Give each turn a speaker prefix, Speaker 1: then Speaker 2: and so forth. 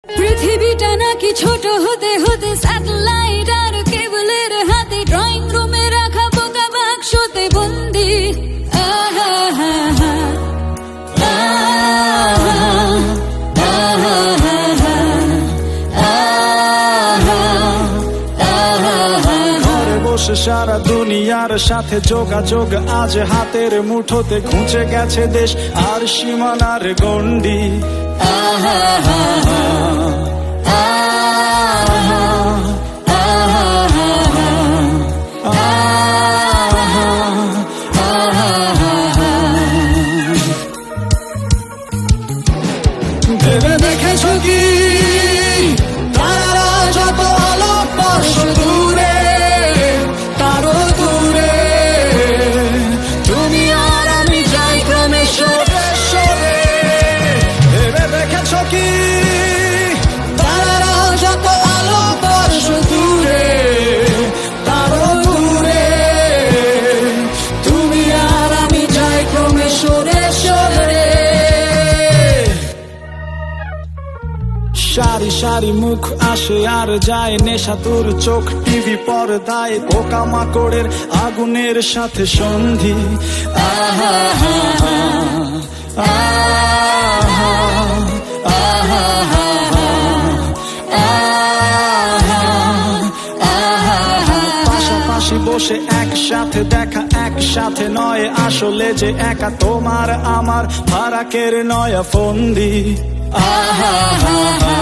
Speaker 1: পৃথিবীটা নাকি ছোট হতে হতে স্যাটেলাইট আর কেবলের হাতে, ড্রয়িং রুমে রাখা বোকা বাক্সতে বন্দি।
Speaker 2: ঘরে বসে সারা দুনিয়ার সাথে যোগাযোগ আজ হাতের মুঠোতে, ঘুঁচে গেছে দেশ আর সীমানার গণ্ডি। ভেবে দেখেছো কি তারা যত আলো বর্ষ দূরে, তারও দূরে তুমি আর আমি যাই ক্রমে সরে সরে। ভেবে দেখেছো কি তারা যত আলো বর্ষ দূরে, তারও দূরে তুমি আর আমি যাই ক্রমে সরে সরে। সারি সারি মুখ আসে আর যায়, নেশা তোর চোখ টিভি পর্দায়, পোকা মাকড়ের আগুনের সাথে সন্ধি। আহা হা হা, আহা আহা হা হা, আহা আহা হা। পাশাপাশি বসে একসাথে দেখা, একসাথে নয় আসলে যে একা, তোমার আমার ফারাকের নয়া ফন্দি। আহা হা হা।